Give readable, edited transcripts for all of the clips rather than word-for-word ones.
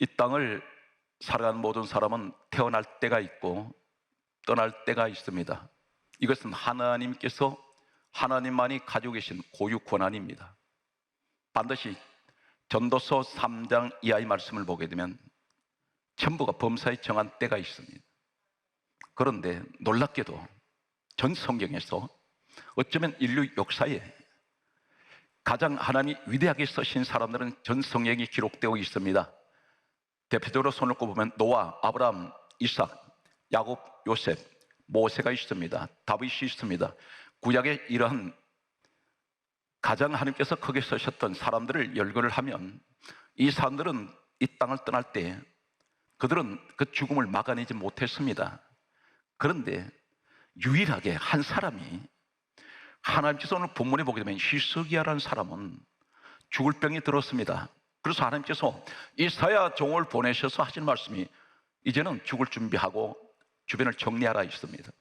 이 땅을 살아가는 모든 사람은 태어날 때가 있고 떠날 때가 있습니다. 이것은 하나님만이 가지고 계신 고유 권한입니다. 반드시 전도서 3장 이하의 말씀을 보게 되면 전부가 범사에 정한 때가 있습니다. 그런데 놀랍게도 전 성경에서 어쩌면 인류 역사에 가장 하나님이 위대하게 쓰신 사람들은 전 성경이 기록되어 있습니다. 대표적으로 손을 꼽으면 노아, 아브라함, 이삭, 야곱, 요셉, 모세가 있습니다. 다윗이 있습니다. 구약에 이러한 가장 하나님께서 크게 쓰셨던 사람들을 열거를 하면 이 사람들은 이 땅을 떠날 때 그들은 그 죽음을 막아내지 못했습니다. 그런데 유일하게 한 사람이 하나님께서 오늘 본문에 보게 되면 히스기야라는 사람은 죽을 병이 들었습니다. 그래서 하나님께서 이사야 종을 보내셔서 하신 말씀이 이제는 죽을 준비하고 주변을 정리하라 있습니다.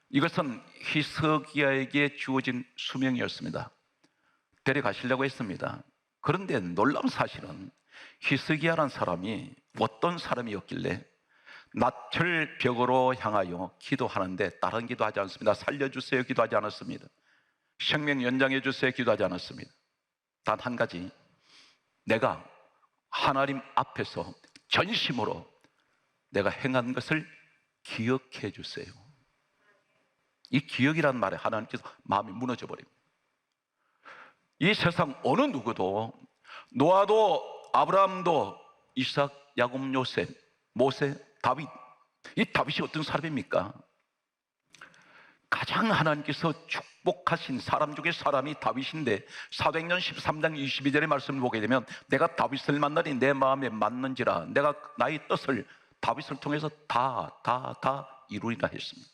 이것은 히스기야에게 주어진 수명이었습니다. 데려가시려고 했습니다. 그런데 놀라운 사실은 히스기야라는 사람이 어떤 사람이었길래 낯을 벽으로 향하여 기도하는데 다른 기도하지 않습니다. 살려주세요 기도하지 않았습니다. 생명 연장해 주세요 기도하지 않았습니다. 단 한 가지, 내가 하나님 앞에서 전심으로 내가 행한 것을 기억해 주세요. 이 기억이라는 말에 하나님께서 마음이 무너져 버립니다. 이 세상 어느 누구도, 노아도, 아브라함도, 이삭, 야곱, 요셉, 모세, 다윗, 이 다윗이 어떤 사람입니까? 가장 하나님께서 축복하신 사람 중에 사람이 다윗인데, 사도행전 13장 22절의 말씀을 보게 되면 내가 다윗을 만나니 내 마음에 맞는지라, 내가 나의 뜻을 다윗을 통해서 다 이루리라 했습니다.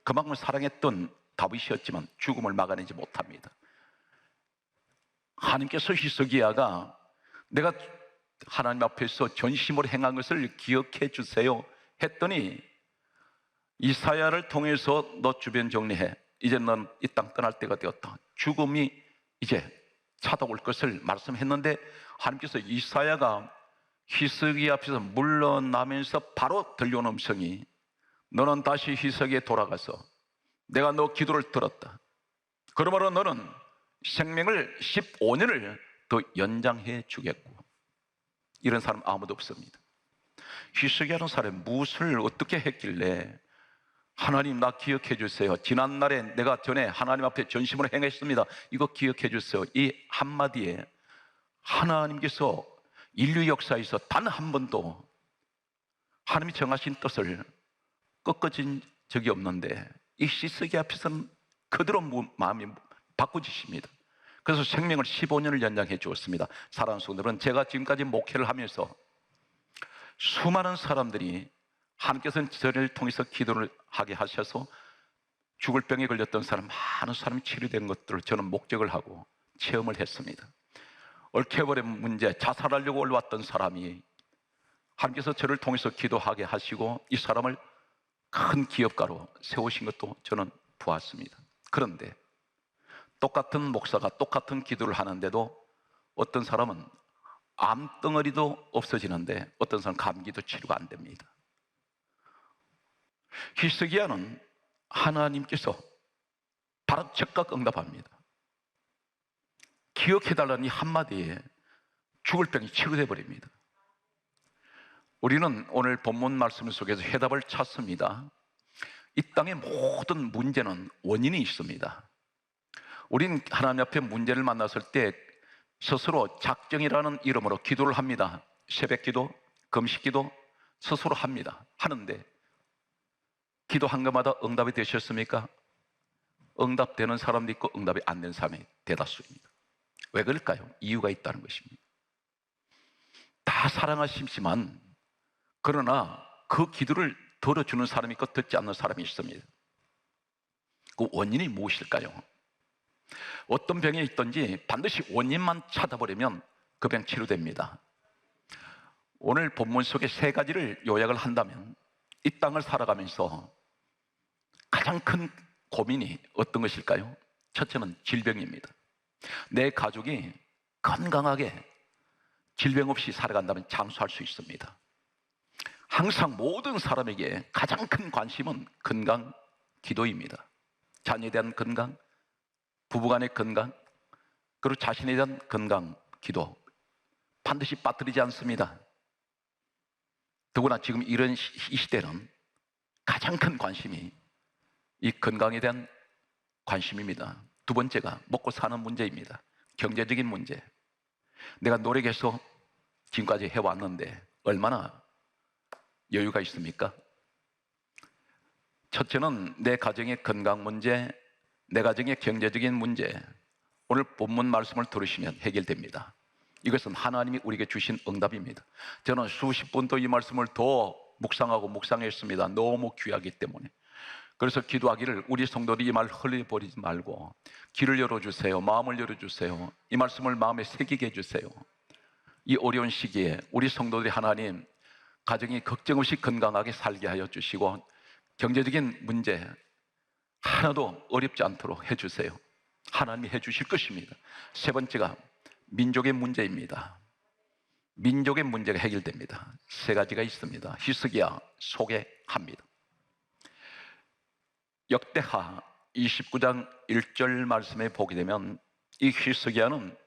그만큼 사랑했던 다윗이었지만 죽음을 막아내지 못합니다. 하나님께서 히스기야가 내가 하나님 앞에서 전심으로 행한 것을 기억해 주세요 했더니, 이사야를 통해서 너 주변 정리해, 이제 넌 이 땅 떠날 때가 되었다, 죽음이 이제 찾아올 것을 말씀했는데, 하나님께서 이사야가 히스기야 앞에서 물러나면서 바로 들려온 음성이, 너는 다시 히스기야에 돌아가서 내가 너 기도를 들었다, 그러므로 너는 생명을 15년을 더 연장해 주겠고. 이런 사람 아무도 없습니다. 히스기야라는 사람이 무엇을 어떻게 했길래 하나님 나 기억해 주세요, 지난날에 내가 전에 하나님 앞에 전심으로 행했습니다, 이거 기억해 주세요, 이 한마디에 하나님께서 인류 역사에서 단 한 번도 하나님이 정하신 뜻을 꺾어진 적이 없는데, 이 히스기야 앞에서는 그대로 마음이 바꿔지십니다. 그래서 생명을 15년을 연장해 주었습니다. 사랑하는 성도들은, 제가 지금까지 목회를 하면서 수많은 사람들이 하나님께서는 저를 통해서 기도를 하게 하셔서 죽을 병에 걸렸던 사람, 많은 사람이 치료된 것들을 저는 목격을 하고 체험을 했습니다. 얽혀버린 문제, 자살하려고 올라왔던 사람이 하나님께서 저를 통해서 기도하게 하시고 이 사람을 큰 기업가로 세우신 것도 저는 보았습니다. 그런데 똑같은 목사가 똑같은 기도를 하는데도 어떤 사람은 암덩어리도 없어지는데 어떤 사람은 감기도 치료가 안 됩니다. 히스기야는 하나님께서 바로 즉각 응답합니다. 기억해달라는 이 한마디에 죽을 병이 치료돼 버립니다. 우리는 오늘 본문 말씀 속에서 해답을 찾습니다. 이 땅의 모든 문제는 원인이 있습니다. 우리는 하나님 앞에 문제를 만났을 때 스스로 작정이라는 이름으로 기도를 합니다. 새벽기도, 금식기도 스스로 합니다. 하는데 기도한 것마다 응답이 되셨습니까? 응답되는 사람도 있고 응답이 안 되는 사람이 대다수입니다. 왜 그럴까요? 이유가 있다는 것입니다. 다 사랑하시지만 그러나 그 기도를 들어주는 사람이 있고 듣지 않는 사람이 있습니다. 그 원인이 무엇일까요? 어떤 병에 있든지 반드시 원인만 찾아버리면 그 병 치료됩니다. 오늘 본문 속에 세 가지를 요약을 한다면, 이 땅을 살아가면서 가장 큰 고민이 어떤 것일까요? 첫째는 질병입니다. 내 가족이 건강하게 질병 없이 살아간다면 장수할 수 있습니다. 항상 모든 사람에게 가장 큰 관심은 건강, 기도입니다. 자녀에 대한 건강, 부부간의 건강, 그리고 자신에 대한 건강, 기도 반드시 빠뜨리지 않습니다. 더구나 지금 이런 이 시대는 가장 큰 관심이 이 건강에 대한 관심입니다. 두 번째가 먹고 사는 문제입니다. 경제적인 문제. 내가 노력해서 지금까지 해왔는데 얼마나 여유가 있습니까? 첫째는 내 가정의 건강 문제, 내 가정의 경제적인 문제. 오늘 본문 말씀을 들으시면 해결됩니다. 이것은 하나님이 우리에게 주신 응답입니다. 저는 수십 번도 이 말씀을 더 묵상하고 묵상했습니다. 너무 귀하기 때문에. 그래서 기도하기를 우리 성도들이 이 말 흘려버리지 말고 귀를 열어주세요. 마음을 열어주세요. 이 말씀을 마음에 새기게 해주세요. 이 어려운 시기에 우리 성도들이 하나님 가정이 걱정 없이 건강하게 살게 하여 주시고 경제적인 문제 하나도 어렵지 않도록 해주세요. 하나님이 해주실 것입니다. 세 번째가 민족의 문제입니다. 민족의 문제가 해결됩니다. 세 가지가 있습니다. 히스기야 소개합니다. 역대하 29장 1절 말씀에 보게 되면 이 히스기야는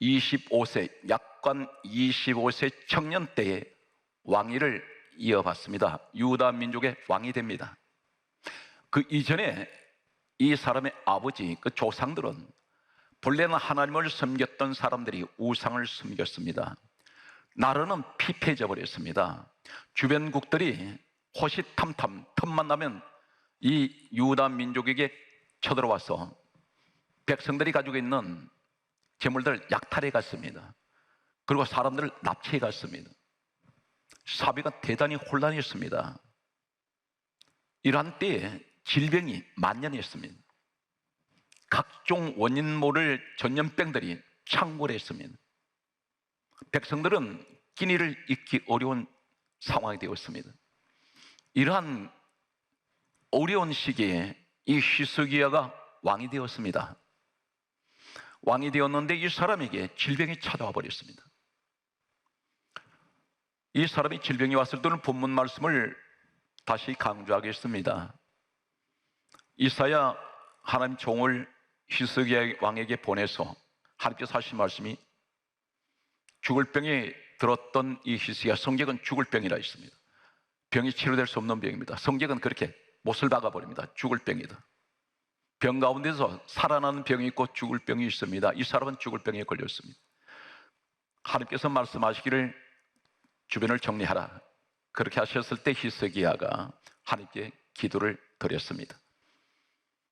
25세, 약관 25세 청년 때에 왕위를 이어받습니다. 유다 민족의 왕이 됩니다. 그 이전에 이 사람의 아버지, 그 조상들은 본래는 하나님을 섬겼던 사람들이 우상을 섬겼습니다. 나라는 피폐해져 버렸습니다. 주변국들이 호시탐탐 틈만 나면 이 유다 민족에게 쳐들어와서 백성들이 가지고 있는 재물들 약탈해 갔습니다. 그리고 사람들을 납치해 갔습니다. 사회가 대단히 혼란했습니다. 이러한 때에 질병이 만연했습니다. 각종 원인 모를 전염병들이 창궐했습니다. 백성들은 끼니를 잇기 어려운 상황이 되었습니다. 이러한 어려운 시기에 이 히스기야가 왕이 되었습니다. 왕이 되었는데 이 사람에게 질병이 찾아와 버렸습니다. 이 사람이 질병이 왔을 때는 본문 말씀을 다시 강조하겠습니다. 이사야 하나님 종을 히스기야 왕에게 보내서 하나님께서 하신 말씀이 죽을 병이 들었던 이 히스기야, 성경은 죽을 병이라 했습니다. 병이 치료될 수 없는 병입니다. 성경은 그렇게 못을 박아버립니다. 죽을 병이다. 병 가운데서 살아나는 병이 있고 죽을 병이 있습니다. 이 사람은 죽을 병에 걸렸습니다. 하나님께서 말씀하시기를 주변을 정리하라. 그렇게 하셨을 때 히스기야가 하나님께 기도를 드렸습니다.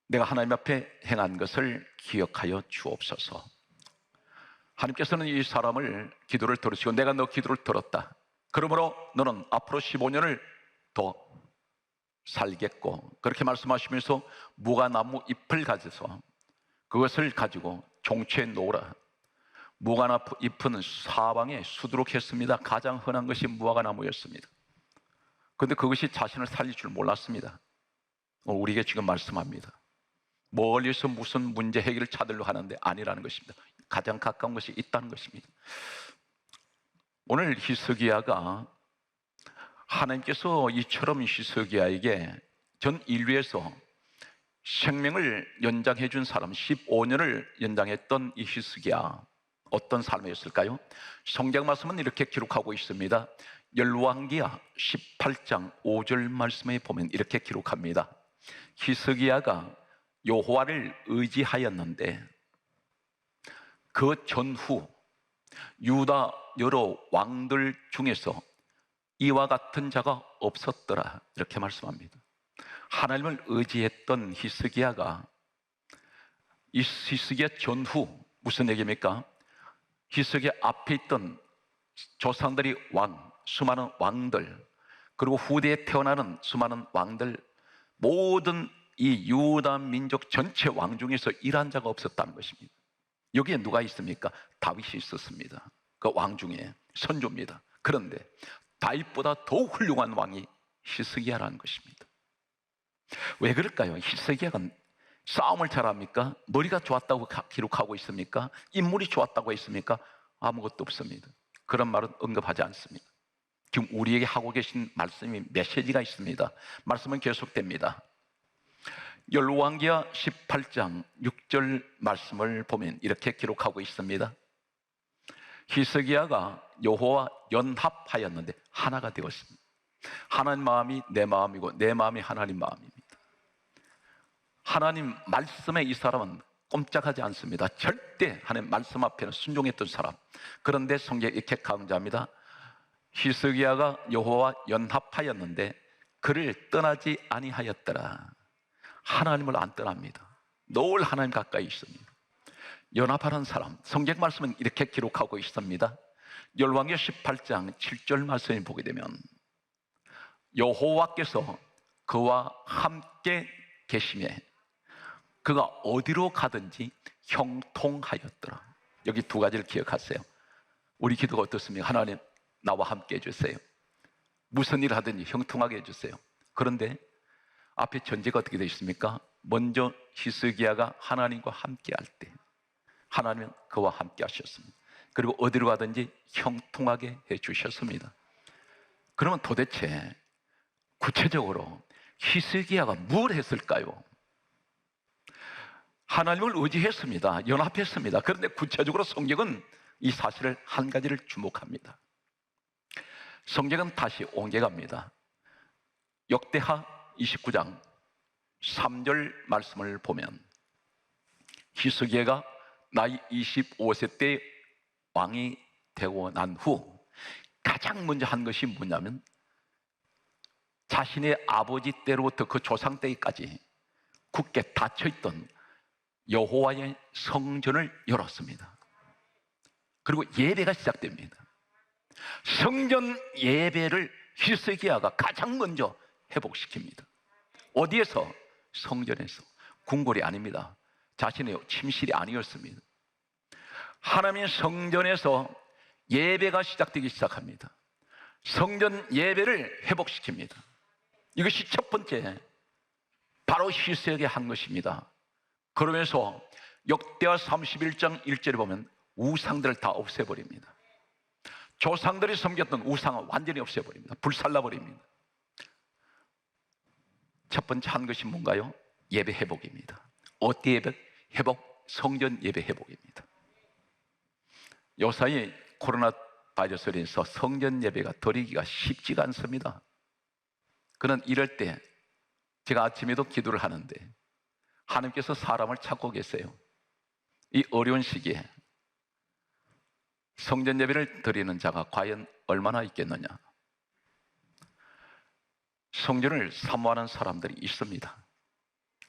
내가 하나님 앞에 행한 것을 기억하여 주옵소서. 하나님께서는 이 사람을 기도를 들으시고 내가 너 기도를 들었다. 그러므로 너는 앞으로 15년을 더 살겠고, 그렇게 말씀하시면서 무화과나무 잎을 가져서 그것을 가지고 종초에 놓으라. 무화과나무 잎은 사방에 수두룩했습니다. 가장 흔한 것이 무화과나무였습니다. 그런데 그것이 자신을 살릴 줄 몰랐습니다. 우리에게 지금 말씀합니다. 멀리서 무슨 문제 해결을 찾으려고 하는데 아니라는 것입니다. 가장 가까운 것이 있다는 것입니다. 오늘 히스기야가 하나님께서 이처럼 히스기야에게 전 인류에서 생명을 연장해 준 사람, 15년을 연장했던 이 히스기야, 어떤 삶이었을까요? 성경 말씀은 이렇게 기록하고 있습니다. 열왕기하 18장 5절 말씀에 보면 이렇게 기록합니다. 히스기야가 여호와를 의지하였는데 그 전후 유다 여러 왕들 중에서 이와 같은 자가 없었더라. 이렇게 말씀합니다. 하나님을 의지했던 히스기야가 이 히스기야 전후 무슨 얘기입니까? 히스기야 앞에 있던 조상들이 왕, 수많은 왕들, 그리고 후대에 태어나는 수많은 왕들, 모든 이 유다 민족 전체 왕 중에서 일한 자가 없었다는 것입니다. 여기에 누가 있습니까? 다윗이 있었습니다. 그 왕 중에 선조입니다. 그런데 다윗보다 더 훌륭한 왕이 히스기야라는 것입니다. 왜 그럴까요? 히스기야가 싸움을 잘합니까? 머리가 좋았다고 기록하고 있습니까? 인물이 좋았다고 했습니까? 아무것도 없습니다. 그런 말은 언급하지 않습니다. 지금 우리에게 하고 계신 말씀이 메시지가 있습니다. 말씀은 계속됩니다. 열왕기하 18장 6절 말씀을 보면 이렇게 기록하고 있습니다. 히스기야가 여호와 연합하였는데 하나가 되었습니다. 하나님 마음이 내 마음이고 내 마음이 하나님 마음입니다. 하나님 말씀에 이 사람은 꼼짝하지 않습니다. 절대 하나님 말씀 앞에는 순종했던 사람. 그런데 성경에 이렇게 강조합니다. 히스기야가 여호와 연합하였는데 그를 떠나지 아니하였더라. 하나님을 안 떠납니다. 늘 하나님 가까이 있습니다. 연합하는 사람, 성경 말씀은 이렇게 기록하고 있습니다. 열왕기하 18장 7절 말씀을 보게 되면 여호와께서 그와 함께 계시매 그가 어디로 가든지 형통하였더라. 여기 두 가지를 기억하세요. 우리 기도가 어떻습니까? 하나님 나와 함께 해주세요. 무슨 일을 하든지 형통하게 해주세요. 그런데 앞에 전제가 어떻게 되어 있습니까? 먼저 히스기야가 하나님과 함께 할 때 하나님은 그와 함께 하셨습니다. 그리고 어디로 가든지 형통하게 해주셨습니다. 그러면 도대체 구체적으로 히스기야가 뭘 했을까요? 하나님을 의지했습니다. 연합했습니다. 그런데 구체적으로 성경은 이 사실을 한 가지를 주목합니다. 성경은 다시 옮겨갑니다. 역대하 29장 3절 말씀을 보면 히스기야가 나이 25세 때 왕이 되고 난 후 가장 먼저 한 것이 뭐냐면 자신의 아버지 때로부터 그 조상 때까지 굳게 닫혀있던 여호와의 성전을 열었습니다. 그리고 예배가 시작됩니다. 성전 예배를 히스기야가 가장 먼저 회복시킵니다. 어디에서? 성전에서. 궁궐이 아닙니다. 자신의 침실이 아니었습니다. 하나님의 성전에서 예배가 시작되기 시작합니다. 성전 예배를 회복시킵니다. 이것이 첫 번째 바로 히스기야에게 한 것입니다. 그러면서 역대하 31장 1절에 보면 우상들을 다 없애버립니다. 조상들이 섬겼던 우상은 완전히 없애버립니다. 불살라버립니다. 첫 번째 한 것이 뭔가요? 예배 회복입니다. 어디 예배 회복? 성전 예배 회복입니다. 요사이 코로나 바이러스로 인해서 성전 예배가 드리기가 쉽지가 않습니다. 그는 이럴 때 제가 아침에도 기도를 하는데 하나님께서 사람을 찾고 계세요. 이 어려운 시기에 성전 예배를 드리는 자가 과연 얼마나 있겠느냐? 성전을 사모하는 사람들이 있습니다.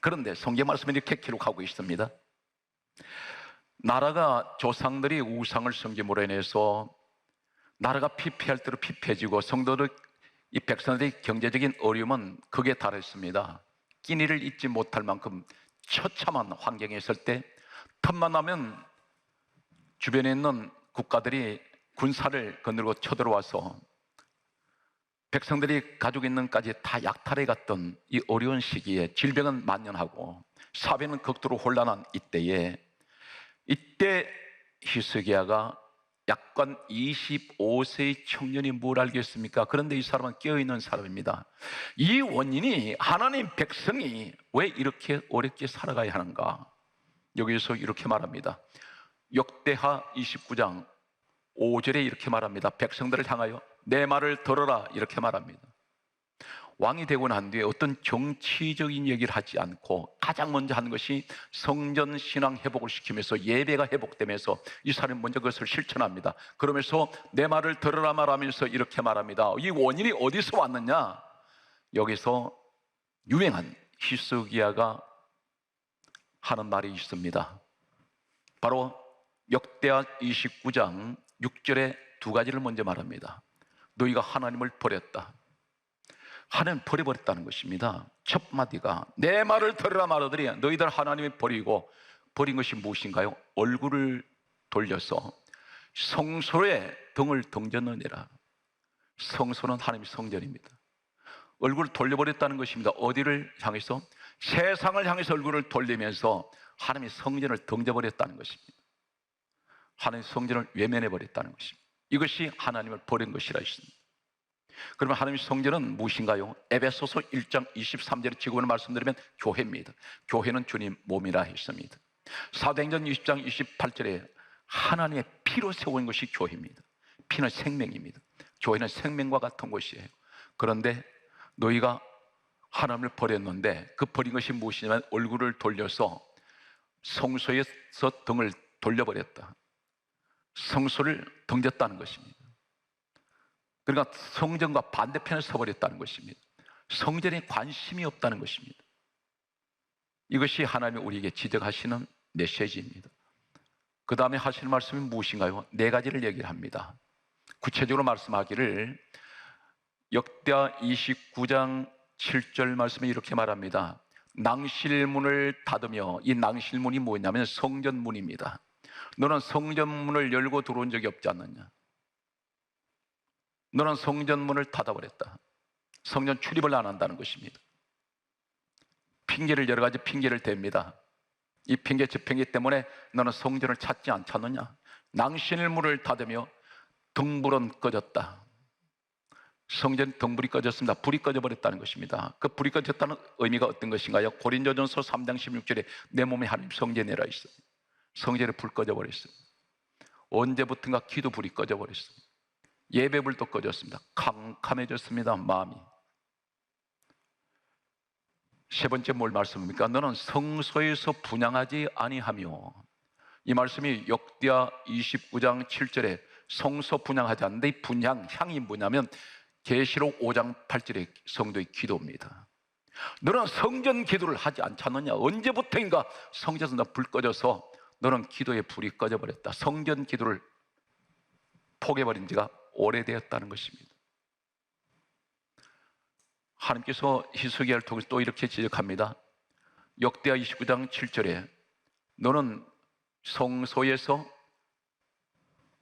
그런데 성경 말씀에 이렇게 기록하고 있습니다. 나라가 조상들이 우상을 섬김으로 인해서 나라가 피폐할 대로 피폐해지고 성도들, 이 백성들의 경제적인 어려움은 극에 달했습니다. 끼니를 잊지 못할 만큼 처참한 환경에 있을 때 틈만 나면 주변에 있는 국가들이 군사를 거느리고 쳐들어와서 백성들이 가지고 있는 까지 다 약탈해 갔던 이 어려운 시기에 질병은 만연하고 사회는 극도로 혼란한 이때 히스기야가 약간 25세의 청년이 뭘 알겠습니까? 그런데 이 사람은 깨어있는 사람입니다. 이 원인이 하나님 백성이 왜 이렇게 어렵게 살아가야 하는가? 여기서 이렇게 말합니다. 역대하 29장 5절에 이렇게 말합니다. 백성들을 향하여 내 말을 들어라 이렇게 말합니다. 왕이 되고 난 뒤에 어떤 정치적인 얘기를 하지 않고 가장 먼저 하는 것이 성전 신앙 회복을 시키면서 예배가 회복되면서 이 사람이 먼저 그것을 실천합니다. 그러면서 내 말을 들으라 말하면서 이렇게 말합니다. 이 원인이 어디서 왔느냐? 여기서 유명한 히스기야가 하는 말이 있습니다. 바로 역대하 29장 6절에 두 가지를 먼저 말합니다. 너희가 하나님을 버렸다. 하나님 버려버렸다는 것입니다. 첫 마디가 내 말을 들으라 말하더니 너희들 하나님이 버린 것이 무엇인가요? 얼굴을 돌려서 성소에 등을 던졌느니라. 성소는 하나님의 성전입니다. 얼굴을 돌려버렸다는 것입니다. 어디를 향해서? 세상을 향해서 얼굴을 돌리면서 하나님의 성전을 던져버렸다는 것입니다. 하나님의 성전을 외면해버렸다는 것입니다. 이것이 하나님을 버린 것이라 했습니다. 그러면 하나님의 성전은 무엇인가요? 에베소서 1장 23절에 지금을 말씀드리면 교회입니다. 교회는 주님 몸이라 했습니다. 사도행전 20장 28절에 하나님의 피로 세운 것이 교회입니다. 피는 생명입니다. 교회는 생명과 같은 것이에요. 그런데 너희가 하나님을 버렸는데 그 버린 것이 무엇이냐면 얼굴을 돌려서 성소에서 등을 돌려버렸다. 성소를 던졌다는 것입니다. 그러니까 성전과 반대편에 서버렸다는 것입니다. 성전에 관심이 없다는 것입니다. 이것이 하나님이 우리에게 지적하시는 메시지입니다. 그 다음에 하시는 말씀이 무엇인가요? 네 가지를 얘기를 합니다. 구체적으로 말씀하기를 역대하 29장 7절 말씀에 이렇게 말합니다. 낭실문을 닫으며, 이 낭실문이 뭐냐면 성전문입니다. 너는 성전문을 열고 들어온 적이 없지 않느냐? 너는 성전문을 닫아버렸다. 성전 출입을 안 한다는 것입니다. 핑계를 여러 가지 핑계를 댑니다. 이 핑계 저 핑계 때문에 너는 성전을 찾지 않잖느냐? 낭실문을 닫으며 등불은 꺼졌다. 성전 등불이 꺼졌습니다. 불이 꺼져버렸다는 것입니다. 그 불이 꺼졌다는 의미가 어떤 것인가요? 고린도전서 3장 16절에 내 몸에 하나님 성전이라 있어요. 성전에 불 꺼져버렸어요. 언제부턴가 기도 불이 꺼져버렸어요. 예배불도 꺼졌습니다. 캄캄해졌습니다. 마음이. 세 번째 뭘 말씀입니까? 너는 성소에서 분향하지 아니하며, 이 말씀이 역대하 29장 7절에 성소 분향하지 않는데, 이 분향, 향이 뭐냐면 계시록 5장 8절의 성도의 기도입니다. 너는 성전 기도를 하지 않잖느냐? 언제부터인가 성전에서 불 꺼져서 너는 기도에 불이 꺼져버렸다. 성전 기도를 포기해버린 지가 오래되었다는 것입니다. 하나님께서 히스기야를 통해서 또 이렇게 지적합니다. 역대하 29장 7절에 너는 성소에서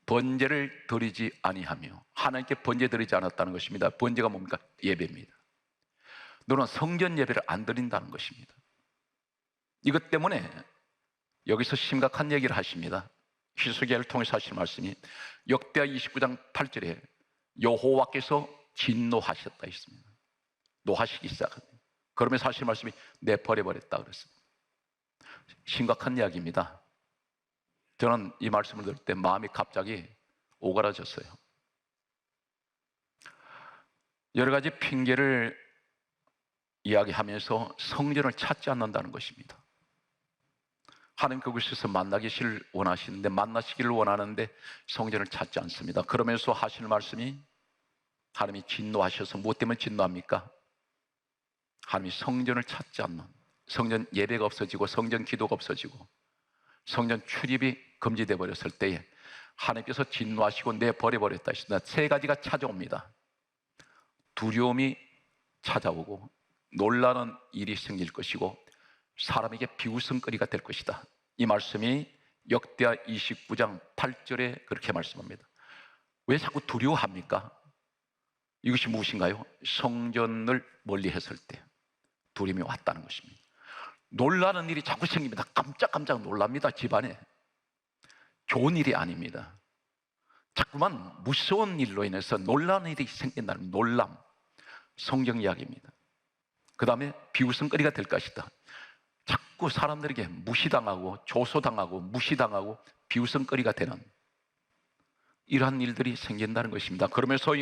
번제를 드리지 아니하며, 하나님께 번제 드리지 않았다는 것입니다. 번제가 뭡니까? 예배입니다. 너는 성전 예배를 안 드린다는 것입니다. 이것 때문에 여기서 심각한 얘기를 하십니다. 히스기야를 통해서 하시는 말씀이 역대하 29장 8절에 여호와께서 진노하셨다 했습니다. 노하시기 시작합니다. 그러면서 하시는 말씀이 내버려버렸다 그랬습니다. 심각한 이야기입니다. 저는 이 말씀을 들을 때 마음이 갑자기 오그라졌어요. 여러 가지 핑계를 이야기하면서 성전을 찾지 않는다는 것입니다. 하나님 그곳에서 만나기를 원하시는데, 만나시기를 원하는데 성전을 찾지 않습니다. 그러면서 하시는 말씀이 하나님이 진노하셔서, 무엇 때문에 진노합니까? 하나님이 성전을 찾지 않는, 성전 예배가 없어지고 성전 기도가 없어지고 성전 출입이 금지되어 버렸을 때에 하나님께서 진노하시고 내버려버렸다 했습니다. 세 가지가 찾아옵니다. 두려움이 찾아오고, 놀라는 일이 생길 것이고, 사람에게 비웃음거리가 될 것이다. 이 말씀이 역대하 29장 8절에 그렇게 말씀합니다. 왜 자꾸 두려워합니까? 이것이 무엇인가요? 성전을 멀리 했을 때 두려움이 왔다는 것입니다. 놀라는 일이 자꾸 생깁니다. 깜짝깜짝 놀랍니다. 집안에. 좋은 일이 아닙니다. 자꾸만 무서운 일로 인해서 놀라는 일이 생긴다는 놀람, 성경 이야기입니다. 그 다음에 비웃음거리가 될 것이다. 자꾸 사람들에게 무시당하고 조소당하고 무시당하고 비웃음거리가 되는 이러한 일들이 생긴다는 것입니다. 그러면서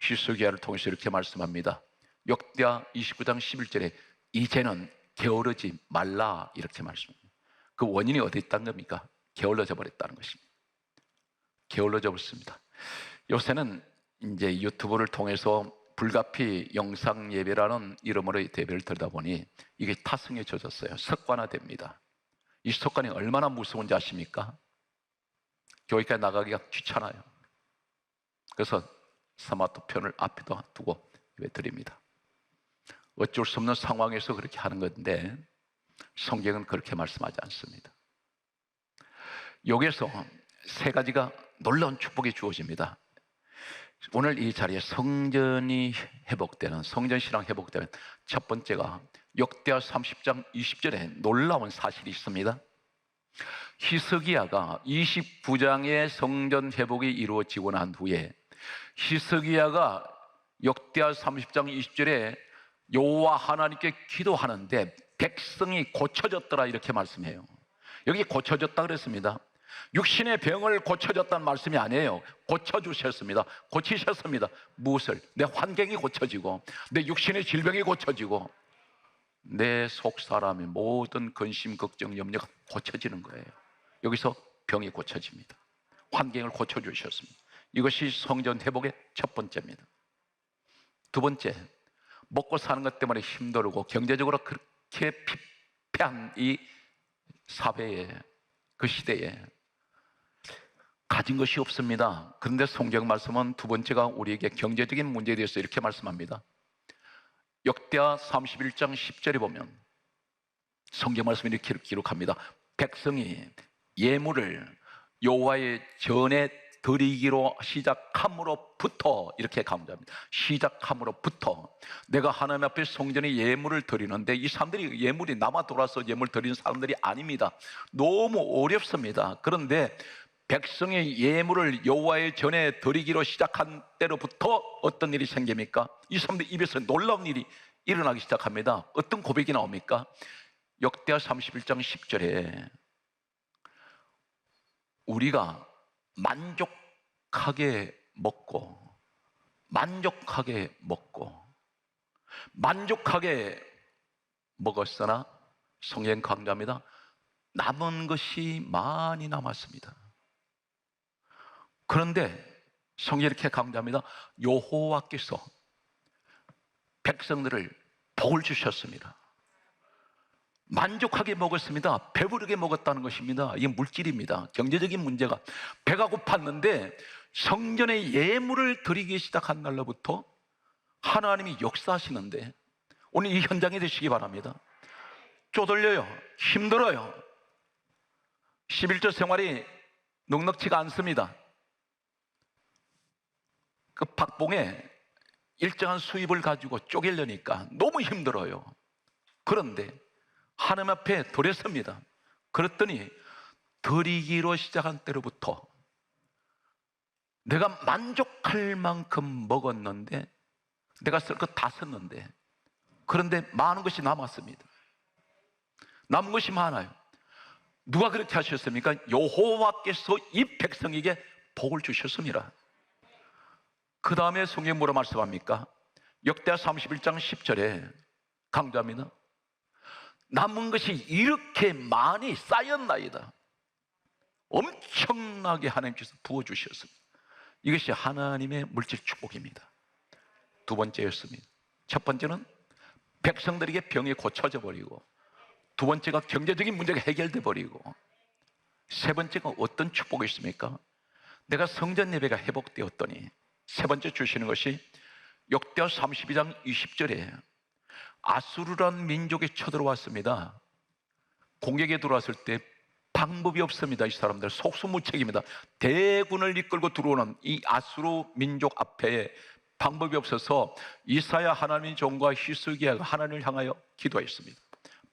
히스기야를 통해서 이렇게 말씀합니다. 역대하 29장 11절에 이제는 게으르지 말라 이렇게 말씀합니다. 그 원인이 어디 있다는 겁니까? 게을러져 버렸다는 것입니다. 게을러져 버렸습니다. 요새는 이제 유튜브를 통해서 불가피 영상 예배라는 이름으로 예배를 들다 보니 이게 타성해져졌어요. 습관화됩니다. 이 습관이 얼마나 무서운지 아십니까? 교회까지 나가기가 귀찮아요. 그래서 스마트폰을 앞에다 두고 예배 드립니다. 어쩔 수 없는 상황에서 그렇게 하는 건데 성경은 그렇게 말씀하지 않습니다. 여기에서 세 가지가 놀라운 축복이 주어집니다. 오늘 이 자리에 성전이 회복되는, 성전신앙 회복되는 첫 번째가 역대하 30장 20절에 놀라운 사실이 있습니다. 히스기야가 29장의 성전 회복이 이루어지고 난 후에 히스기야가 역대하 30장 20절에 여호와 하나님께 기도하는데 백성이 고쳐졌더라 이렇게 말씀해요. 여기 고쳐졌다 그랬습니다. 육신의 병을 고쳐졌다는 말씀이 아니에요. 고쳐주셨습니다. 고치셨습니다. 무엇을? 내 환경이 고쳐지고 내 육신의 질병이 고쳐지고 내 속사람의 모든 근심, 걱정, 염려가 고쳐지는 거예요. 여기서 병이 고쳐집니다. 환경을 고쳐주셨습니다. 이것이 성전 회복의 첫 번째입니다. 두 번째, 먹고 사는 것 때문에 힘들고 경제적으로 그렇게 피폐한 이 사회에, 그 시대에 가진 것이 없습니다. 그런데 성경 말씀은 두 번째가 우리에게 경제적인 문제에 대해서 이렇게 말씀합니다. 역대하 31장 10절에 보면 성경 말씀이 이렇게 기록합니다. 백성이 예물을 여호와의 전에 드리기로 시작함으로부터, 이렇게 강조합니다. 시작함으로부터 내가 하나님 앞에 성전에 예물을 드리는데 이 사람들이 예물이 남아 돌아서 예물 드리는 사람들이 아닙니다. 너무 어렵습니다. 그런데 백성의 예물을 여호와의 전에 드리기로 시작한 때로부터 어떤 일이 생깁니까? 이 사람들 입에서 놀라운 일이 일어나기 시작합니다. 어떤 고백이 나옵니까? 역대하 31장 10절에 우리가 만족하게 먹고 만족하게 먹었으나 성경 강조합니다. 남은 것이 많이 남았습니다. 그런데 성경이 이렇게 강조합니다. 여호와께서 백성들을 복을 주셨습니다. 만족하게 먹었습니다. 배부르게 먹었다는 것입니다. 이게 물질입니다. 경제적인 문제가, 배가 고팠는데 성전에 예물을 드리기 시작한 날로부터 하나님이 역사하시는데 오늘 이 현장에 되시기 바랍니다. 쪼들려요. 힘들어요. 11조 생활이 넉넉지가 않습니다. 그 박봉에 일정한 수입을 가지고 쪼개려니까 너무 힘들어요. 그런데 하나님 앞에 드렸습니다. 그랬더니 드리기로 시작한 때로부터 내가 만족할 만큼 먹었는데, 내가 쓸 것 다 썼는데, 그런데 많은 것이 남았습니다. 남은 것이 많아요. 누가 그렇게 하셨습니까? 여호와께서 이 백성에게 복을 주셨습니다. 그 다음에 성경이 뭐라 말씀합니까? 역대하 31장 10절에 강조합니다. 남은 것이 이렇게 많이 쌓였나이다. 엄청나게 하나님께서 부어주셨습니다. 이것이 하나님의 물질 축복입니다. 두 번째였습니다. 첫 번째는 백성들에게 병이 고쳐져 버리고, 두 번째가 경제적인 문제가 해결돼 버리고, 세 번째가 어떤 축복이 있습니까? 내가 성전 예배가 회복되었더니 세 번째 주시는 것이 역대하 32장 20절에 아수르란 민족이 쳐들어왔습니다. 공격에 들어왔을 때 방법이 없습니다. 이 사람들 속수무책입니다. 대군을 이끌고 들어오는 이 아수르 민족 앞에 방법이 없어서 이사야 하나님의 종과 히스기야가 하나님을 향하여 기도했습니다.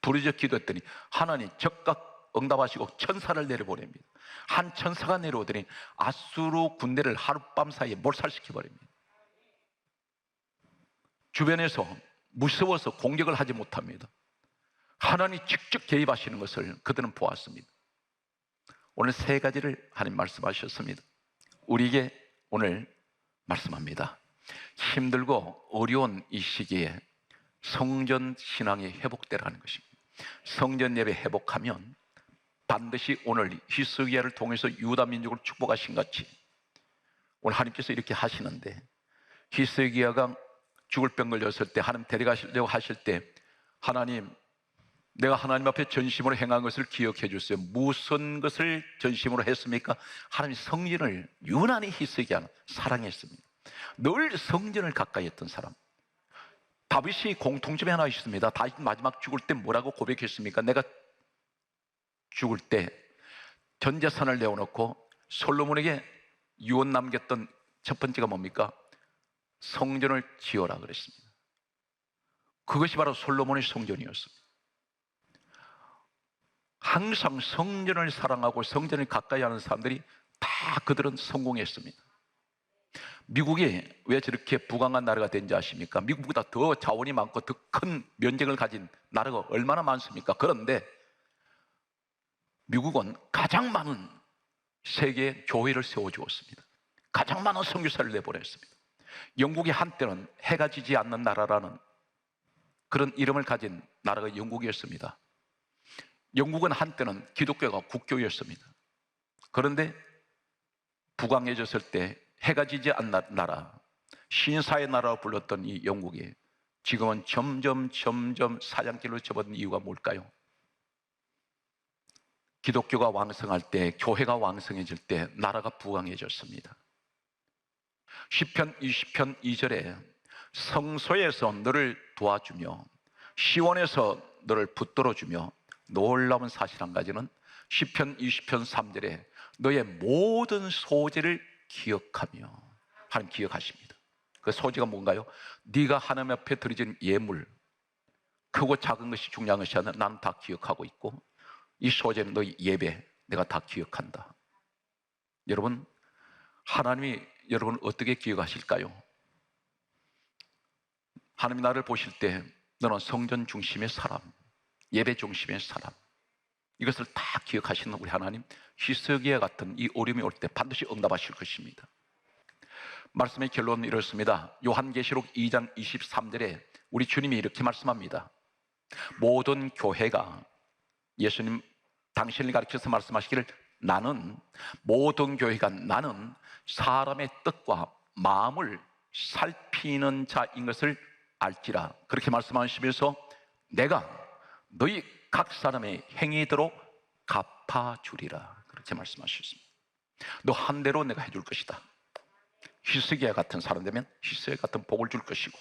부르짖어 기도했더니 하나님 즉각 응답하시고 천사를 내려보냅니다. 한 천사가 내려오더니 아수르 군대를 하룻밤 사이에 몰살시켜버립니다. 주변에서 무서워서 공격을 하지 못합니다. 하나님이 직접 개입하시는 것을 그들은 보았습니다. 오늘 세 가지를 하나님 말씀하셨습니다. 우리에게 오늘 말씀합니다. 힘들고 어려운 이 시기에 성전 신앙이 회복되라는 것입니다. 성전 예배 회복하면 반드시 오늘 히스기야를 통해서 유다 민족을 축복하신 같이 오늘 하나님께서 이렇게 하시는데, 히스기야가 죽을 병 걸렸을 때 하나님 데려가시려고 하실 때 하나님, 내가 하나님 앞에 전심으로 행한 것을 기억해 주세요. 무슨 것을 전심으로 했습니까? 하나님 성전을 유난히 히스기야는 사랑했습니다. 늘 성전을 가까이 했던 사람. 다윗이 공통점이 하나 있습니다. 다윗 마지막 죽을 때 뭐라고 고백했습니까? 내가 죽을 때 전 재산을 내어놓고 솔로몬에게 유언 남겼던 첫 번째가 뭡니까? 성전을 지어라 그랬습니다. 그것이 바로 솔로몬의 성전이었습니다. 항상 성전을 사랑하고 성전을 가까이 하는 사람들이 다 그들은 성공했습니다. 미국이 왜 저렇게 부강한 나라가 된지 아십니까? 미국보다 더 자원이 많고 더 큰 면적을 가진 나라가 얼마나 많습니까? 그런데 미국은 가장 많은 세계 교회를 세워주었습니다. 가장 많은 선교사를 내보냈습니다. 영국이 한때는 해가 지지 않는 나라라는 그런 이름을 가진 나라가 영국이었습니다. 영국은 한때는 기독교가 국교였습니다. 그런데 부강해졌을 때 해가 지지 않는 나라, 신사의 나라로 불렀던 이 영국이 지금은 점점 사냥길로 접어든 이유가 뭘까요? 기독교가 왕성할 때, 교회가 왕성해질 때 나라가 부강해졌습니다. 시편 20편 2절에 성소에서 너를 도와주며 시온에서 너를 붙들어주며 놀라운 사실 한 가지는 시편 20편 3절에 너의 모든 소재를 기억하며, 하나님 기억하십니다. 그 소재가 뭔가요? 네가 하나님 앞에 드려진 예물, 크고 작은 것이 중요한 것이 아니라 나는 다 기억하고 있고 이 소재는 너의 예배, 내가 다 기억한다. 여러분, 하나님이 여러분을 어떻게 기억하실까요? 하나님이 나를 보실 때 너는 성전 중심의 사람, 예배 중심의 사람, 이것을 다 기억하시는 우리 하나님, 히스기야 같은 이 어려움이 올 때 반드시 응답하실 것입니다. 말씀의 결론은 이렇습니다. 요한계시록 2장 23절에 우리 주님이 이렇게 말씀합니다. 모든 교회가, 예수님 당신을 가르쳐서 말씀하시기를 나는, 모든 교회가 나는 사람의 뜻과 마음을 살피는 자인 것을 알지라, 그렇게 말씀하시면서 내가 너희 각 사람의 행위대로 갚아주리라, 그렇게 말씀하셨습니다. 너 한 대로 내가 해줄 것이다. 히스기야 같은 사람 되면 히스기야 같은 복을 줄 것이고,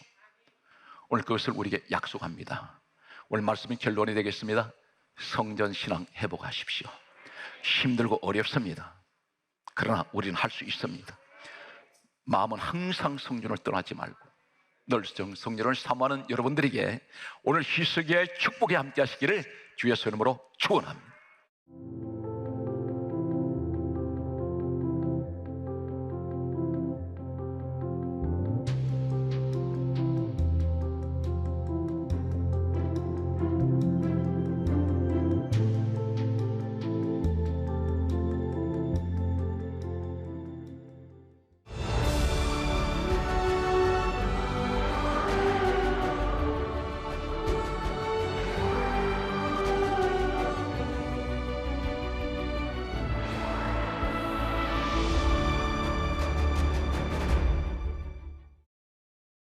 오늘 그것을 우리에게 약속합니다. 오늘 말씀이 결론이 되겠습니다. 성전 신앙 회복하십시오. 힘들고 어렵습니다. 그러나 우리는 할 수 있습니다. 마음은 항상 성전을 떠나지 말고 늘 성전을 사모하는 여러분들에게 오늘 히스기야의 축복에 함께 하시기를 주의 이름으로 축원합니다.